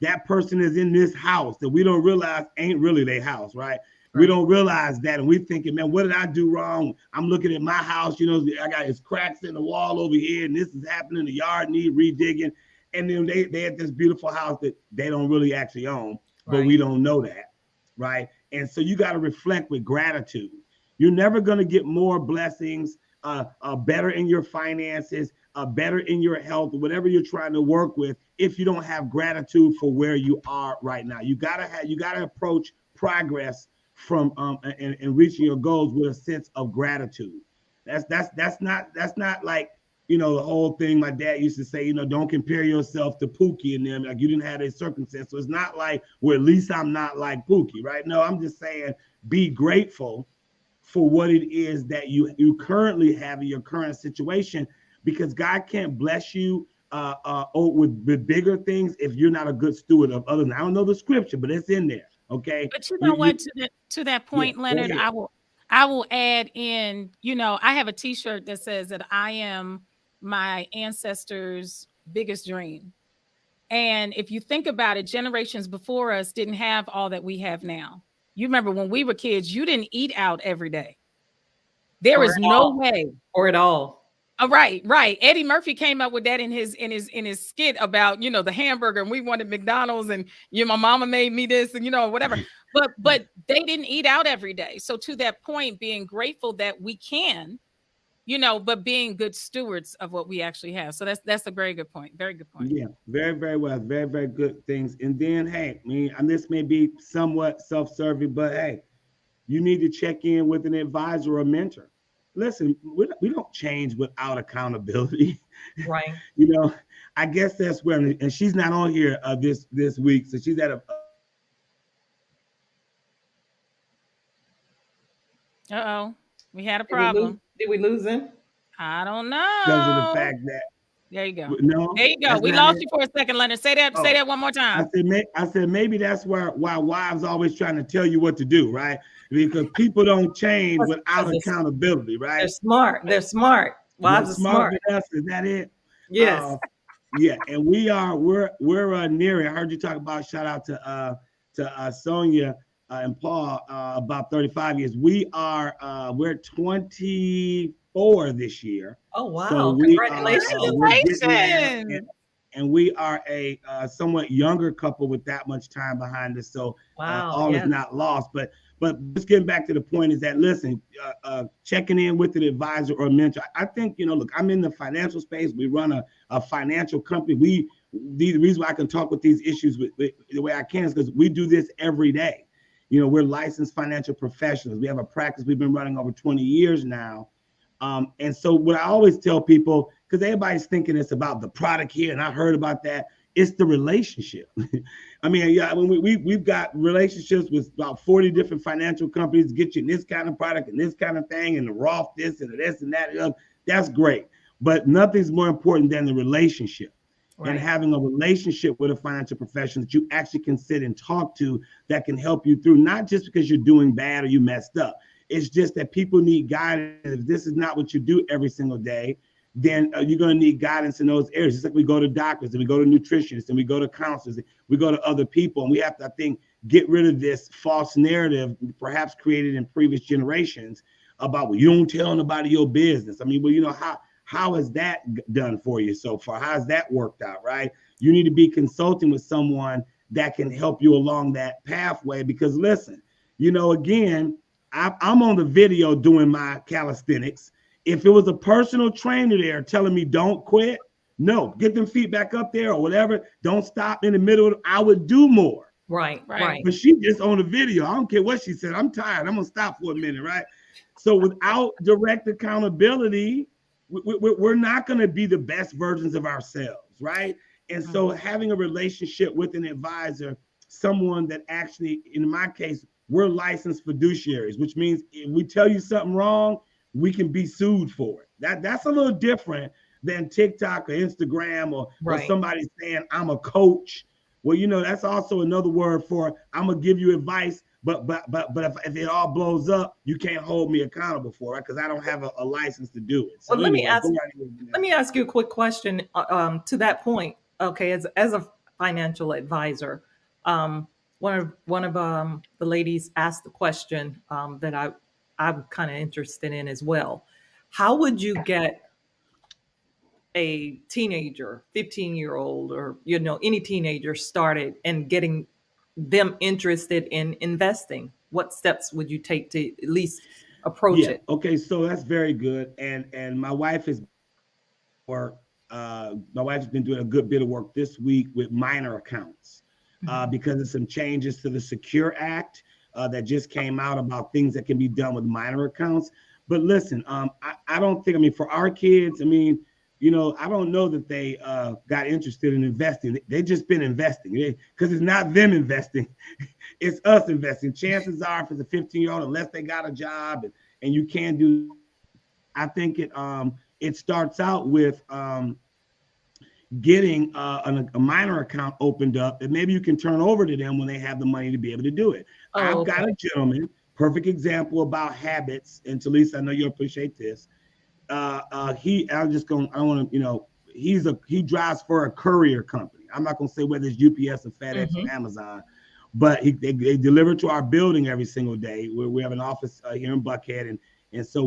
that person is in this house that we don't realize ain't really their house, right? We don't realize that, and we're thinking, man, what did I do wrong? I'm looking at my house, you know, I got his cracks in the wall over here, and this is happening. The yard need redigging, and then they had this beautiful house that they don't really actually own, but we don't know that, right? And so you got to reflect with gratitude. You're never going to get more blessings, better in your finances, better in your health, whatever you're trying to work with, if you don't have gratitude for where you are right now. You gotta approach progress from and reaching your goals with a sense of gratitude. That's not like, you know, the whole thing my dad used to say, you know, don't compare yourself to Pookie and them, like you didn't have a circumstance. So it's not like, well, at least I'm not like Pookie, right? No, I'm just saying be grateful for what it is that you currently have in your current situation, because God can't bless you with bigger things if you're not a good steward of others. I don't know the scripture, but it's in there. Okay. But you know what? To that point, Leonard, I will add in. You know, I have a T-shirt that says that I am my ancestors' biggest dream. And if you think about it, generations before us didn't have all that we have now. You remember when we were kids, you didn't eat out every day. There is no way, or at all. Right. Eddie Murphy came up with that in his skit about, you know, the hamburger, and we wanted McDonald's, and my mama made me this, and whatever. But they didn't eat out every day. So to that point, being grateful that we can, but being good stewards of what we actually have. So that's a very good point. Very good point. Yeah, very, very well. Very, very good things. And then, hey, and this may be somewhat self-serving, but hey, you need to check in with an advisor or mentor. Listen, we don't change without accountability. Right. I guess that's where, and she's not on here this week. So she's at a. Uh-oh. We had a problem. Did we lose him? I don't know. Because of the fact that. There you go. No. There you go. We lost you for a second, Leonard. Say that one more time. I said maybe that's why wives always trying to tell you what to do, right? Because people don't change without accountability, right? They're smart. Wives are smart. With us. Is that it? Yes. Yeah, and we're near. I heard you talk about, shout out to Sonia. and Paul about 35 years. We're 24 this year. Oh, So wow. we are Congratulations. we're getting there, Congratulations. and we are a somewhat younger couple with that much time behind us. So Wow. all is Yes. not lost. But just getting back to the point is that listen, checking in with an advisor or mentor. I think look, I'm in the financial space. We run a financial company. The reason why I can talk with these issues with the way I can is because we do this every day. We're licensed financial professionals. We have a practice we've been running over 20 years now. And so what I always tell people, because everybody's thinking it's about the product here, and I heard about that, it's the relationship. I mean, yeah, we've got relationships with about 40 different financial companies, get you this kind of product and this kind of thing, and the Roth this and this and that. That's great. But nothing's more important than the relationship. Right. And having a relationship with a financial professional that you actually can sit and talk to that can help you through, not just because you're doing bad or you messed up. It's just that people need guidance. If this is not what you do every single day, then you're going to need guidance in those areas. Just like we go to doctors and we go to nutritionists and we go to counselors, and we go to other people, and we have to, I think, get rid of this false narrative, perhaps created in previous generations, about, well, you don't tell nobody your business. I mean, well, how has that done for you so far? How's that worked out, right? You need to be consulting with someone that can help you along that pathway, because listen, again, I'm on the video doing my calisthenics. If it was a personal trainer there telling me don't quit, no, get them feet back up there or whatever, don't stop in the middle, I would do more. Right. But she just on the video. I don't care what she said. I'm tired. I'm going to stop for a minute, right? So without direct accountability, we're not going to be the best versions of ourselves, right? And so having a relationship with an advisor, someone that actually, in my case, we're licensed fiduciaries, which means if we tell you something wrong, we can be sued for it. That's a little different than TikTok or Instagram or somebody saying I'm a coach. Well, that's also another word for I'm gonna give you advice, but if it all blows up, you can't hold me accountable for it because I don't have a license to do it. So Well, anyway, let me ask you a quick question to that point. Okay, as a financial advisor, one of the ladies asked the question that I'm kind of interested in as well. How would you get a teenager, 15-year-old, or any teenager started and getting them interested in investing? What steps would you take to at least approach it? Okay, so that's very good. And my wife has been doing a good bit of work this week with minor accounts because of some changes to the Secure Act that just came out about things that can be done with minor accounts. But listen, I don't think, for our kids, I don't know that they got interested in investing. They just been investing because it's not them investing. It's us investing. Chances are, if it's a 15-year-old, unless they got a job and you can do, I think it starts out with getting a minor account opened up that maybe you can turn over to them when they have the money to be able to do it. I've got a gentleman, perfect example about habits, and Talisa, I know you'll appreciate this. He drives for a courier company. I'm not going to say whether it's UPS or FedEx or Amazon, but they deliver to our building every single day. We have an office here in Buckhead. And so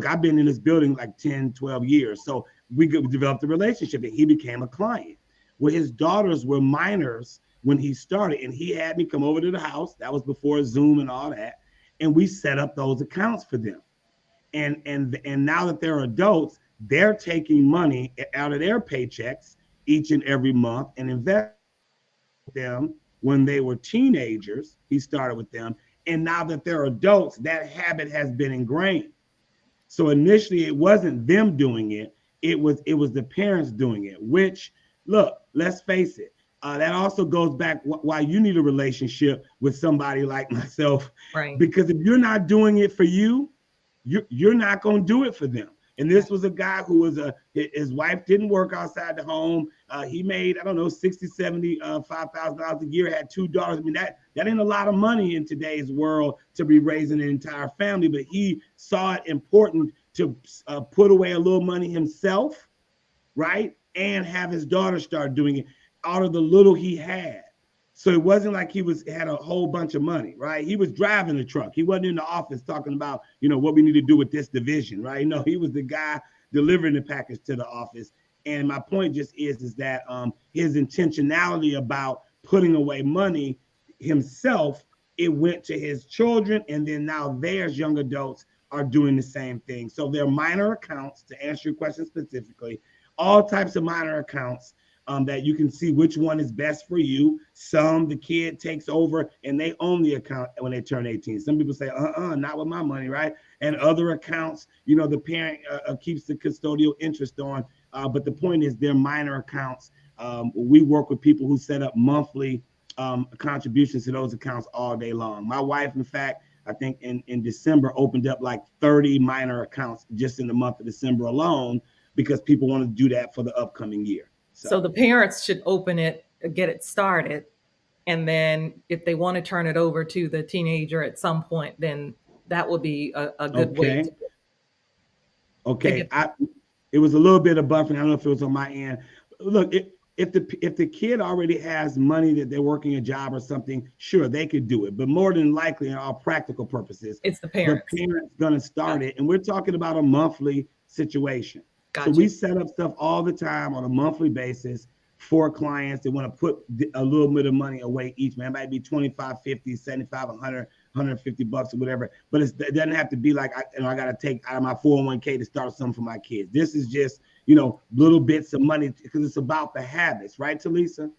I've been in this building like 10, 12 years. So we developed a relationship and he became a client. Well, his daughters were minors when he started, and he had me come over to the house. That was before Zoom and all that. And we set up those accounts for them. And now that they're adults, they're taking money out of their paychecks each and every month and invest them when they were teenagers. He started with them. And now that they're adults, that habit has been ingrained. So initially it wasn't them doing it. It was the parents doing it, which, look, let's face it. That also goes back why you need a relationship with somebody like myself. Right. Because if you're not doing it for you, you're not going to do it for them. And this was a guy who was his wife didn't work outside the home. He made, I don't know, $60,000, $75,000 a year, had 2 daughters. That ain't a lot of money in today's world to be raising an entire family, but he saw it important to put away a little money himself, right? And have his daughter start doing it out of the little he had. So it wasn't like he had a whole bunch of money, right? He was driving the truck. He wasn't in the office talking about, what we need to do with this division, right? No, he was the guy delivering the package to the office. And my point just is that his intentionality about putting away money himself, it went to his children, and then now they as young adults are doing the same thing. So they're minor accounts, to answer your question specifically, all types of minor accounts that you can see which one is best for you. Some the kid takes over and they own the account when they turn 18. Some people say, not with my money, right? And other accounts, the parent keeps the custodial interest on. But the point is they're minor accounts. We work with people who set up monthly contributions to those accounts all day long. My wife, in fact, I think in December opened up like 30 minor accounts just in the month of December alone, because people want to do that for the upcoming year. So the parents should open it, get it started. And then if they want to turn it over to the teenager at some point, then that would be a good way to Okay. It was a little bit of buffering. I don't know if it was on my end. Look, if the kid already has money that they're working a job or something, sure, they could do it. But more than likely, in all practical purposes, it's the parents. The parent's going to start it. And we're talking about a monthly situation. Gotcha. So we set up stuff all the time on a monthly basis for clients that want to put a little bit of money away each. Man, it might be 25, 50, 75, 100, 150 bucks or whatever. But it doesn't have to be like, I got to take out of my 401k to start something for my kids. This is just, little bits of money, because it's about the habits, right, Talisa?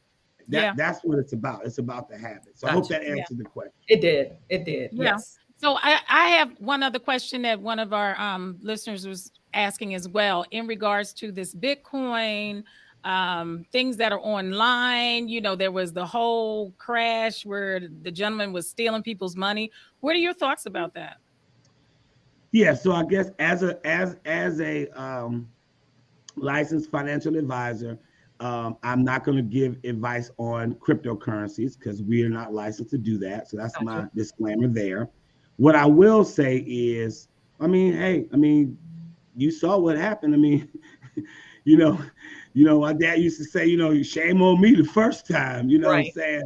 That's what it's about. It's about the habits. So gotcha. I hope that answered the question. It did. Yeah. Yes. So I have one other question that one of our listeners was asking as well in regards to this Bitcoin, things that are online. There was the whole crash where the gentleman was stealing people's money. What are your thoughts about that? Yeah, so I guess as a licensed financial advisor, I'm not going to give advice on cryptocurrencies because we are not licensed to do that. So that's gotcha. My disclaimer there. What I will say is, you saw what happened. My dad used to say, shame on me the first time, right. What I'm saying?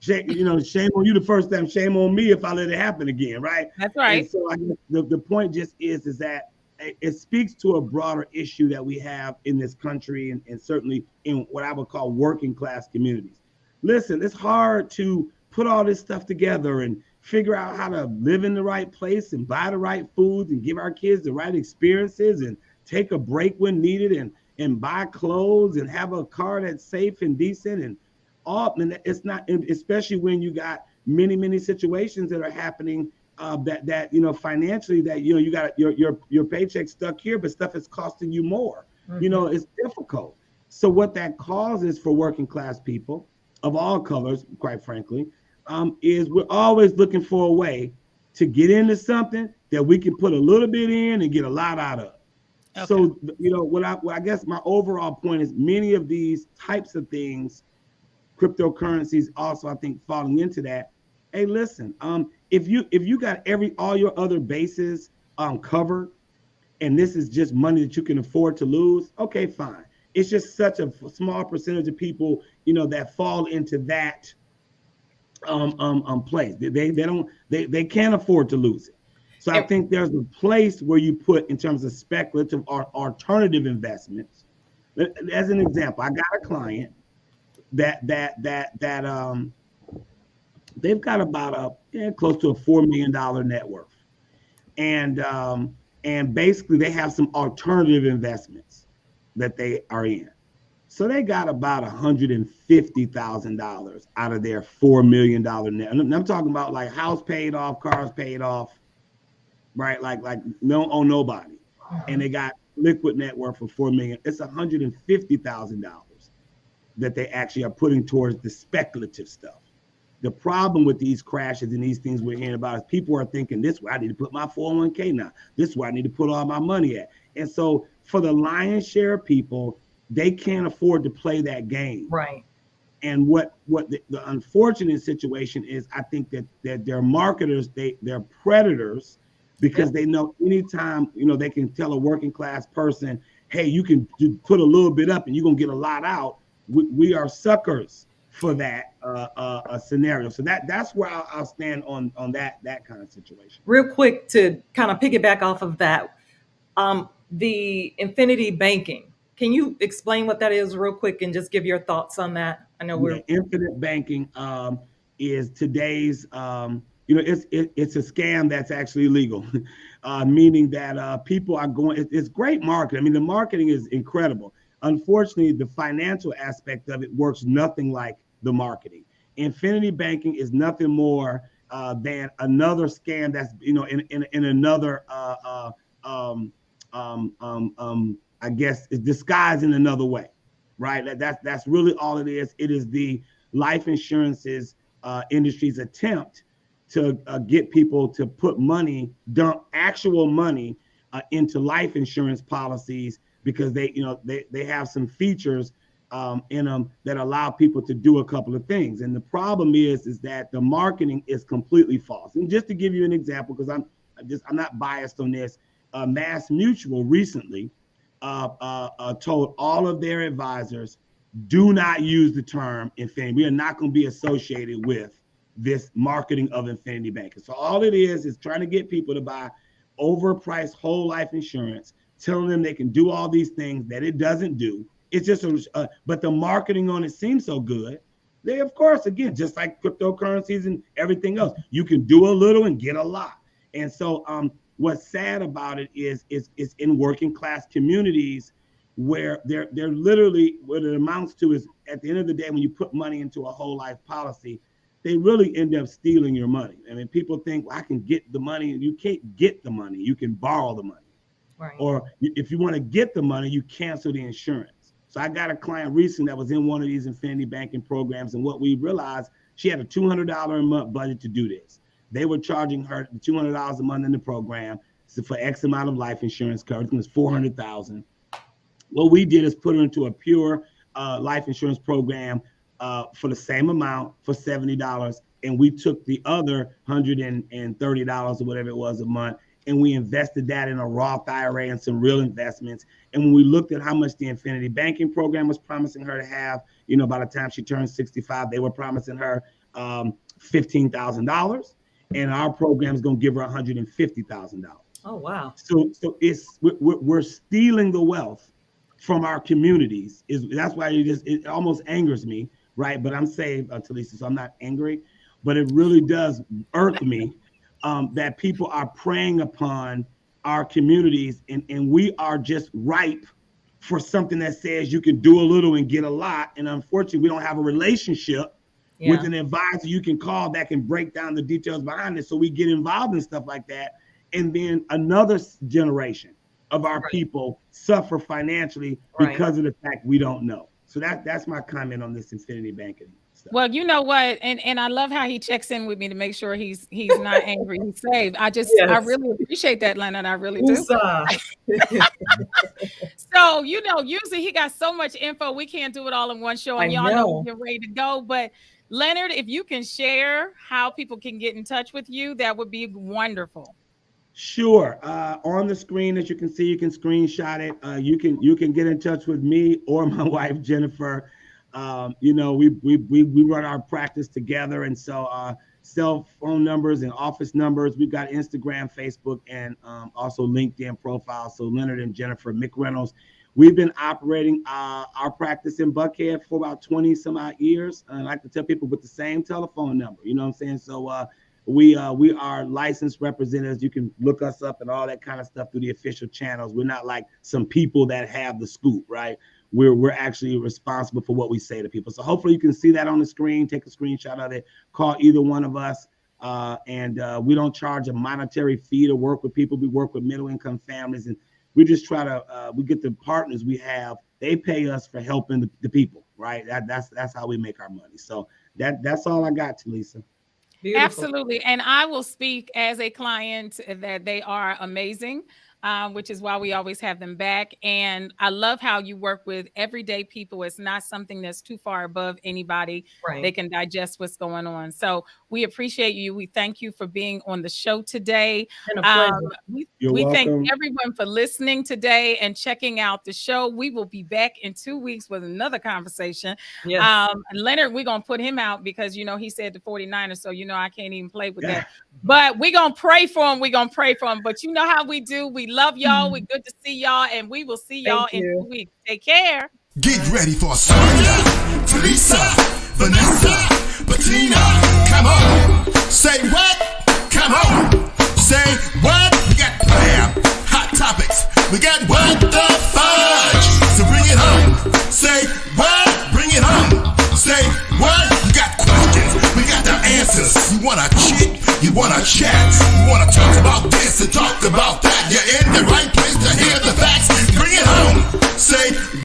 Shame on you the first time, shame on me if I let it happen again, right? That's right. And so I guess the point just is that it speaks to a broader issue that we have in this country and certainly in what I would call working class communities. Listen, it's hard to put all this stuff together and figure out how to live in the right place and buy the right foods and give our kids the right experiences and take a break when needed and buy clothes and have a car that's safe and decent and all. And it's not, especially when you got many situations that are happening that financially that you got your paycheck stuck here, but stuff is costing you more. Mm-hmm. It's difficult. So what that causes for working class people of all colors, quite frankly, is we're always looking for a way to get into something that we can put a little bit in and get a lot out of. Okay. So what I guess my overall point is many of these types of things, cryptocurrencies also I think falling into that. Hey, listen, if you got all your other bases covered, and this is just money that you can afford to lose, okay, fine. It's just such a small percentage of people, that fall into that place. They can't afford to lose it. So I think there's a place where you put in terms of speculative or alternative investments. As an example, I got a client that they've got about close to a $4 million net worth, and basically they have some alternative investments that they are in. So they got about $150,000 out of their $4 million net. And I'm talking about like house paid off, cars paid off, right? Like no own nobody, and they got liquid net worth of $4 million. It's $150,000 that they actually are putting towards the speculative stuff. The problem with these crashes and these things we're hearing about is people are thinking, this is where I need to put my 401k now. This is where I need to put all my money at. And so for the lion's share of people, they can't afford to play that game. Right. And what the unfortunate situation is, I think that they're marketers, they're predators, because they know anytime, they can tell a working class person, hey, you can put a little bit up and you're going to get a lot out. We are suckers for that scenario. So that's where I'll stand on that kind of situation. Real quick to kind of piggyback off of that, the infinity banking. Can you explain what that is real quick and just give your thoughts on that? I know Yeah, we're infinite banking is today's it's a scam that's actually legal, meaning that people are going. It's great marketing. I mean, the marketing is incredible. Unfortunately, the financial aspect of it works nothing like the marketing. Infinity banking is nothing more than another scam that's in another I guess is disguised in another way, right? That's really all it is. It is the life insurances industry's attempt to get people to put money, dump actual money into life insurance policies because they have some features in them that allow people to do a couple of things. And the problem is that the marketing is completely false. And just to give you an example, because I'm not biased on this, Mass Mutual recently told all of their advisors, do not use the term infinity. We are not going to be associated with this marketing of infinity banking. So all it is trying to get people to buy overpriced whole life insurance, telling them they can do all these things that it doesn't do. It's just but the marketing on it seems so good. They, of course, again, just like cryptocurrencies and everything else, you can do a little and get a lot. And so what's sad about it is in working class communities where they're literally, what it amounts to is, at the end of the day, when you put money into a whole life policy, they really end up stealing your money. I mean, people think, well, I can get the money. You can't get the money. You can borrow the money. right. Or if you want to get the money, you cancel the insurance. So I got a client recently that was in one of these infinity banking programs, and what we realized, she had a $200 a month budget to do this. They were charging her $200 a month in the program for X amount of life insurance coverage. It was $400,000. What we did is put her into a pure life insurance program for the same amount for $70, and we took the other $130 or whatever it was a month, and we invested that in a Roth IRA and some real investments. And when we looked at how much the infinity banking program was promising her to have, by the time she turned 65, they were promising her $15,000, and our program is going to give her $150,000. Oh wow. So we're stealing the wealth from our communities. That's why it almost angers me, right? But I'm saved, Talisa, so I'm not angry. But it really does irk me that people are preying upon our communities, and we are just ripe for something that says you can do a little and get a lot. And unfortunately, we don't have a relationship with an advisor you can call that can break down the details behind it. So we get involved in stuff like that. And then another generation of our people suffer financially because of the fact we don't know. So that's my comment on this infinity banking stuff. Well, you know what, and I love how he checks in with me to make sure he's not angry, he's saved. I really appreciate that, Leonard. I really do. So usually he got so much info, we can't do it all in one show, and y'all know we're ready to go. But Leonard, if you can share how people can get in touch with you, that would be wonderful. Sure. On the screen, as you can see, you can screenshot it. You can get in touch with me or my wife Jennifer. We run our practice together, and so cell phone numbers and office numbers. We've got Instagram, Facebook, and also LinkedIn profiles. So Leonard and Jennifer McReynolds. We've been operating our practice in Buckhead for about 20 some odd years. And I like to tell people with the same telephone number. You know what I'm saying? So we are licensed representatives. You can look us up and all that kind of stuff through the official channels. We're not like some people that have the scoop, right? We're actually responsible for what we say to people. So hopefully you can see that on the screen. Take a screenshot of it. Call either one of us. And we don't charge a monetary fee to work with people. We work with middle income families, and we just try to we get the partners we have. They pay us for helping the people, right? That's how we make our money. So that's all I got, Talisa. Beautiful. Absolutely. And I will speak as a client that they are amazing. which is why we always have them back. And I love how you work with everyday people. It's not something that's too far above anybody. Right. They can digest what's going on. So we appreciate you. We thank you for being on the show today. Been a pleasure. We thank welcome. everyone for listening today and checking out the show. We will be back in 2 weeks with another conversation. Yes. Leonard, we're going to put him out because, you know, he said the 49ers. So, you know, I can't even play with that. But we're going to pray for him. We're going to pray for him. But you know how we do. We love y'all. We're good to see y'all. And we will see y'all in 2 weeks. Take care. Get ready for Sonia, Teresa, Vanessa, Bettina. Come on. Say what? Come on. Say what? We got bam, hot topics. We got what the fudge. So bring it home. Say what? Bring it home. Say what? You got questions. We got the answers. You wanna cheat? You wanna chat? You wanna talk about this?